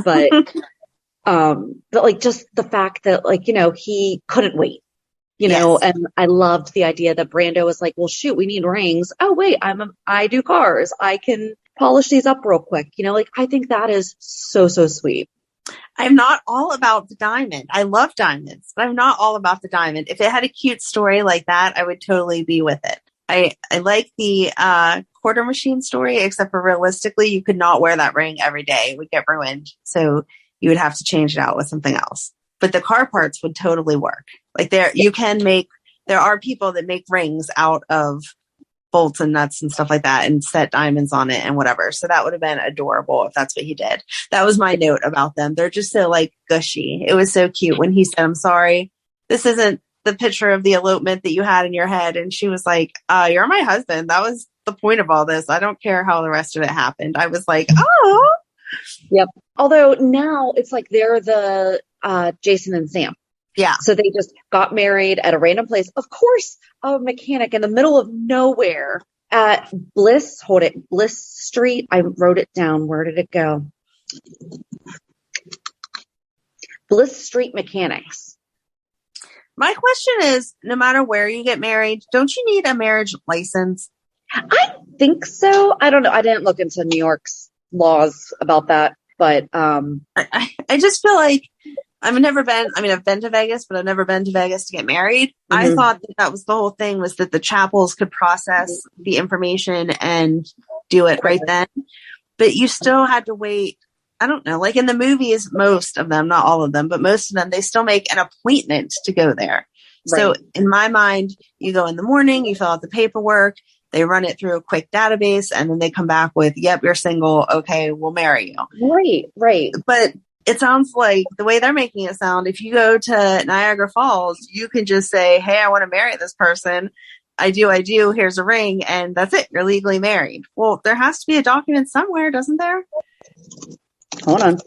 but like just the fact that, like, you know, he couldn't wait, you know, and I loved the idea that Brando was like, well, shoot, we need rings. Oh, wait, I do cars. I can polish these up real quick. You know, like, I think that is so, so sweet. I'm not all about the diamond. I love diamonds, but I'm not all about the diamond. If it had a cute story like that, I would totally be with it. I like the quarter machine story, except for realistically, you could not wear that ring every day. It would get ruined. So you would have to change it out with something else. But the car parts would totally work. Like there are people that make rings out of bolts and nuts and stuff like that and set diamonds on it and whatever. So that would have been adorable if that's what he did. That was my note about them. They're just so like gushy. It was so cute when he said, "I'm sorry, this isn't the picture of the elopement that you had in your head." And she was like, "You're my husband. That was the point of all this. I don't care how the rest of it happened." I was like, oh. Yep. Although now it's like they're the Jason and Sam. Yeah. So they just got married at a random place. Of course, a mechanic in the middle of nowhere at Bliss Street. I wrote it down. Where did it go? Bliss Street Mechanics. My question is, no matter where you get married, don't you need a marriage license? I think so. I don't know. I didn't look into New York's laws about that, but I just feel like I've been to Vegas, but I've never been to Vegas to get married. Mm-hmm. I thought that was the whole thing, was that the chapels could process the information and do it right then. But you still had to wait. I don't know, like in the movies, most of them, not all of them, but most of them, they still make an appointment to go there. Right. So in my mind, you go in the morning, you fill out the paperwork, They run it through a quick database and then they come back with, yep, you're single. Okay, we'll marry you. Right. But it sounds like the way they're making it sound, if you go to Niagara Falls, you can just say, hey, I want to marry this person. I do. Here's a ring. And that's it. You're legally married. Well, there has to be a document somewhere, doesn't there? Hold on.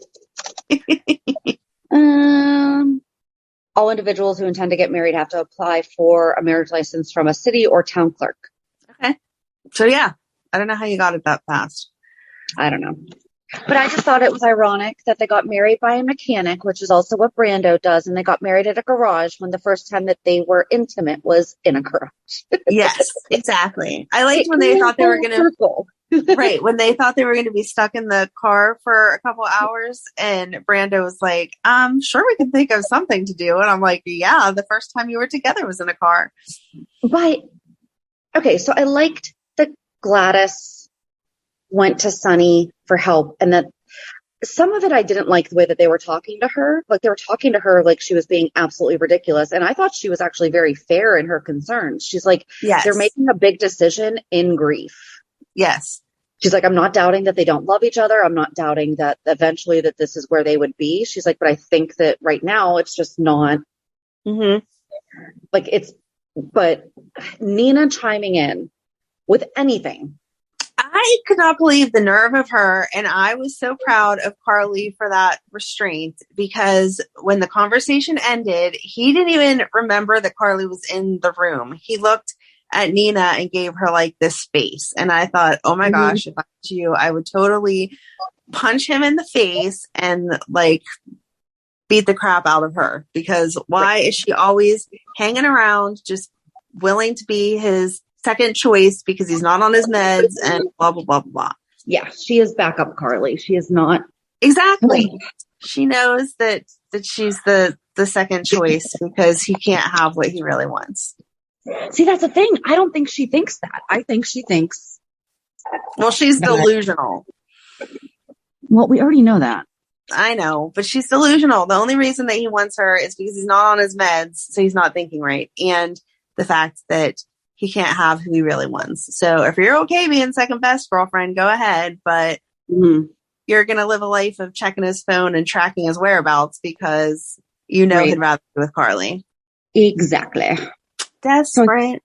All individuals who intend to get married have to apply for a marriage license from a city or town clerk. Okay. So, yeah, I don't know how you got it that fast. I don't know. But I just thought it was ironic that they got married by a mechanic, which is also what Brando does. And they got married at a garage when the first time that they were intimate was in a garage. Yes, exactly. I liked when they thought they were going to, right, when they thought they were going to be stuck in the car for a couple hours. And Brando was like, sure, we can think of something to do. And I'm like, yeah, the first time you were together was in a car. Right. Okay, so I liked that Gladys went to Sonny for help, and that some of it I didn't like the way that they were talking to her. Like they were talking to her like she was being absolutely ridiculous. And I thought she was actually very fair in her concerns. She's like, yes, they're making a big decision in grief. Yes. She's like, I'm not doubting that they don't love each other. I'm not doubting that eventually that this is where they would be. She's like, but I think that right now it's just not like but Nina chiming in with anything. I could not believe the nerve of her. And I was so proud of Carly for that restraint, because when the conversation ended, he didn't even remember that Carly was in the room. He looked at Nina and gave her like this face. And I thought, oh my gosh, if I was you, I would totally punch him in the face and like beat the crap out of her, because why is she always hanging around, just willing to be his second choice because he's not on his meds and blah, blah, blah, blah. Yeah, she is backup Carly. She is not. Exactly. She knows that she's the second choice because he can't have what he really wants. See, that's the thing. I don't think she thinks that. I think she thinks. Well, she's delusional. Well, we already know that. I know, but she's delusional. The only reason that he wants her is because he's not on his meds, so he's not thinking right. And the fact that he can't have who he really wants. So if you're okay being second best girlfriend, go ahead. But you're going to live a life of checking his phone and tracking his whereabouts because you know he'd rather be with Carly. Exactly. Desperate.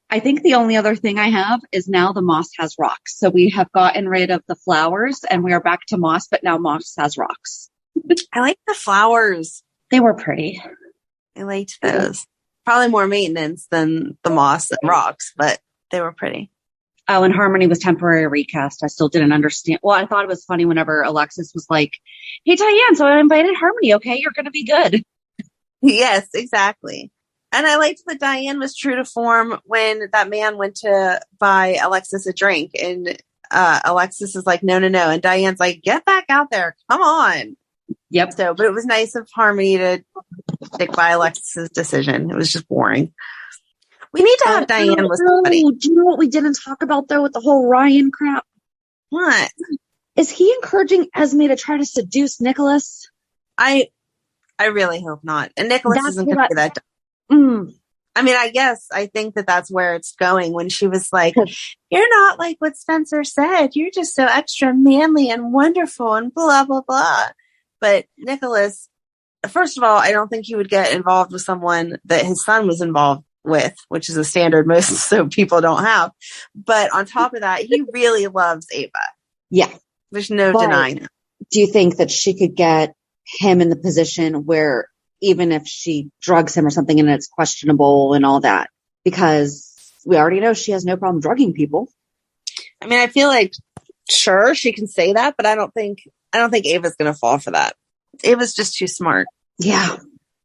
I think the only other thing I have is now the moss has rocks. So we have gotten rid of the flowers and we are back to moss, but now moss has rocks. I like the flowers. They were pretty. I liked those. Probably more maintenance than the moss and rocks, but they were pretty. Oh, and Harmony was temporary recast. I still didn't understand. Well, I thought it was funny whenever Alexis was like, hey, Diane, so I invited Harmony. Okay, you're going to be good. Yes, exactly. And I liked that Diane was true to form when that man went to buy Alexis a drink. And Alexis is like, no. And Diane's like, get back out there. Come on. Yep. So, but it was nice of Harmony to stick by Alexis's decision. It was just boring. We need to have Diane with somebody. Do you know what we didn't talk about, though, with the whole Ryan crap? What? Is he encouraging Esme to try to seduce Nicholas? I really hope not. And Nicholas isn't going to do that. I mean, I think that's where it's going when she was like, you're not like what Spencer said. You're just so extra manly and wonderful and blah, blah, blah. But Nicholas, first of all, I don't think he would get involved with someone that his son was involved with, which is a standard most so people don't have. But on top of that, he really loves Ava. Yeah. There's no denying it. Do you think that she could get him in the position where even if she drugs him or something and it's questionable and all that, because we already know she has no problem drugging people. I mean, I feel like, sure, she can say that, but I don't think Ava's going to fall for that. Ava's just too smart. Yeah.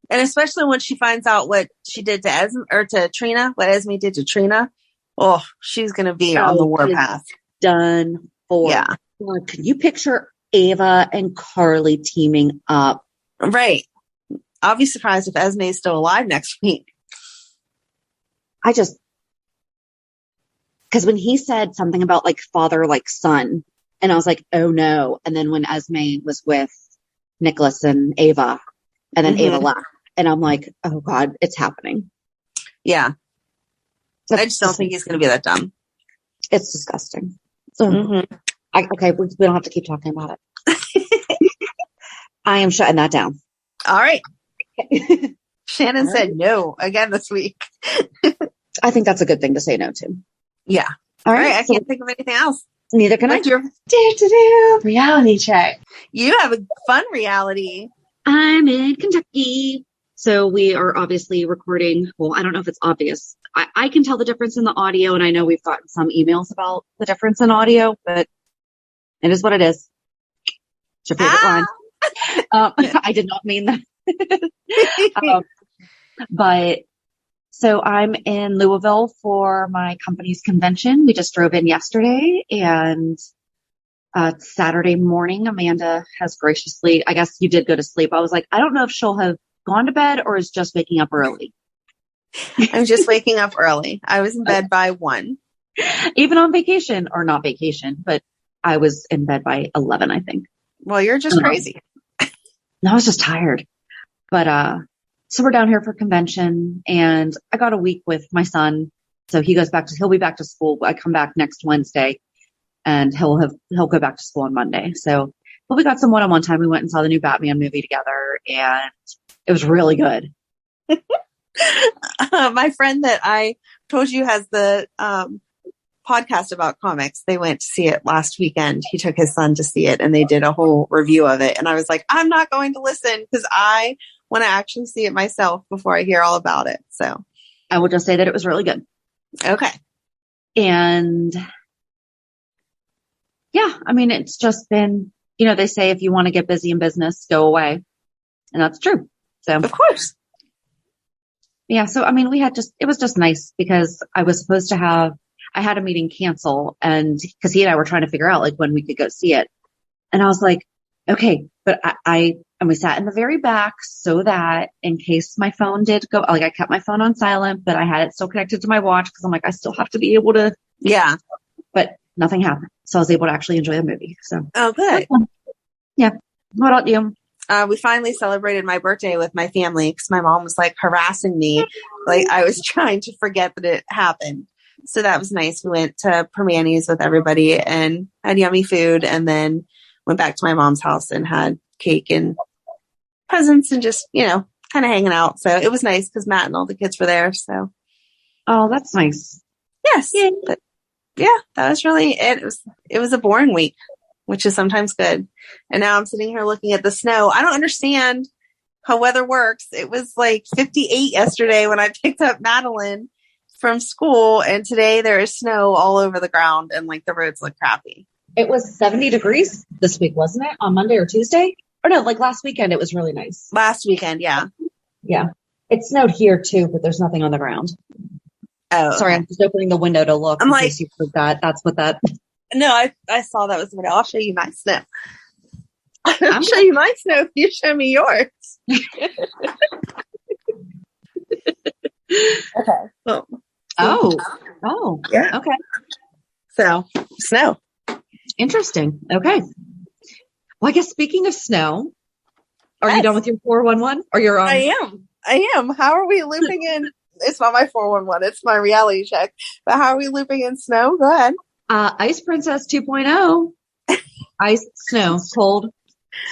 And especially when she finds out what she did to Esme or to Trina, what Esme did to Trina. Oh, she's going to be on the warpath. Done for. Yeah. God, can you picture Ava and Carly teaming up? Right. I'll be surprised if Esme is still alive next week. Because when he said something about like father, like son, and I was like, oh no. And then when Esme was with Nicholas and Ava, and then Ava left, and I'm like, oh God, it's happening. Yeah. I just don't think he's going to be that dumb. It's disgusting. So, okay, we don't have to keep talking about it. I am shutting that down. All right. Shannon said no again this week. I think that's a good thing to say no to. Yeah. All right. I can't think of anything else. Neither can I. Reality check. You have a fun reality. I'm in Kentucky. So we are obviously recording. Well, I don't know if it's obvious. I can tell the difference in the audio, and I know we've gotten some emails about the difference in audio, but it is what it is. It's your favorite line. I did not mean that. But so I'm in Louisville for my company's convention. We just drove in yesterday, and Saturday morning, Amanda has graciously, I guess you did go to sleep. I was like, I don't know if she'll have gone to bed or is just waking up early. I'm just waking up early. I was in bed by 1. Even on vacation, or not vacation, but I was in bed by 11, I think. Well, you're just crazy. No, I was just tired. But, so we're down here for convention, and I got a week with my son. So he'll be back to school. I come back next Wednesday, and he'll go back to school on Monday. So, but we got some one-on-one time. We went and saw the new Batman movie together, and it was really good. My friend that I told you has the podcast about comics, they went to see it last weekend. He took his son to see it, and they did a whole review of it. And I was like, I'm not going to listen because I want to actually see it myself before I hear all about it. So I will just say that it was really good. Okay. And yeah, I mean, it's just been, they say if you want to get busy in business, go away. And that's true. So of course. Yeah. So, I mean, it was just nice because I had a meeting cancel, and because he and I were trying to figure out like when we could go see it. And I was like, okay, but and we sat in the very back so that in case my phone did go, like I kept my phone on silent, but I had it still connected to my watch because I'm like, I still have to be able to. Yeah. But nothing happened. So I was able to actually enjoy the movie. So. Oh, good. Yeah. What about you? We finally celebrated my birthday with my family because my mom was like harassing me. Like I was trying to forget that it happened. So that was nice. We went to Permani's with everybody and had yummy food, and then went back to my mom's house and had cake and presents and just, kind of hanging out. So it was nice because Matt and all the kids were there. So. Oh, that's nice. Yes. Yeah. But yeah, that was really it. It was a boring week, which is sometimes good. And now I'm sitting here looking at the snow. I don't understand how weather works. It was like 58 yesterday when I picked up Madeline from school, and today there is snow all over the ground and like the roads look crappy. It was 70 degrees this week, wasn't it? On Monday or Tuesday? Or no, like last weekend it was really nice. Last weekend, yeah. Yeah. It snowed here too, but there's nothing on the ground. Oh. Sorry, I'm just opening the window to look. I'm in like, case you forgot. That's what that. No, I saw that was the window. I'll show you my snow. I'll show you my snow if you show me yours. Okay. Oh. Yeah. Okay. So, snow. Interesting. Okay. Well, I guess speaking of snow, are you done with your 411? Or your I am. How are we looping in? It's not my 411. It's my reality check. But how are we looping in snow? Go ahead. Ice Princess 2.0. Ice, snow, cold,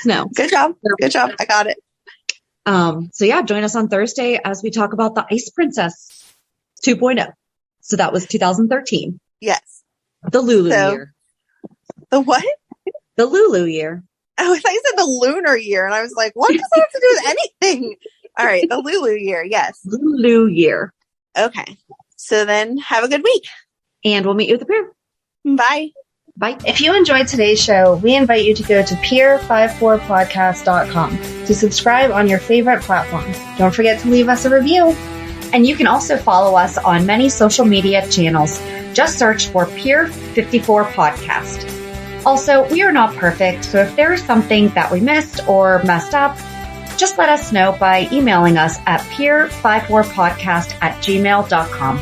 snow. Good job. I got it. So yeah, join us on Thursday as we talk about the Ice Princess 2.0. So that was 2013. Yes. The Lulu year. The what? The Lulu year. Oh, I thought you said the lunar year. And I was like, what does that have to do with anything? All right. The Lulu year. Yes. Lulu year. Okay. So then have a good week. And we'll meet you at the pier. Bye. Bye. If you enjoyed today's show, we invite you to go to peer54podcast.com to subscribe on your favorite platform. Don't forget to leave us a review. And you can also follow us on many social media channels. Just search for Peer54 Podcast. Also, we are not perfect, so if there is something that we missed or messed up, just let us know by emailing us at peer54podcast@gmail.com.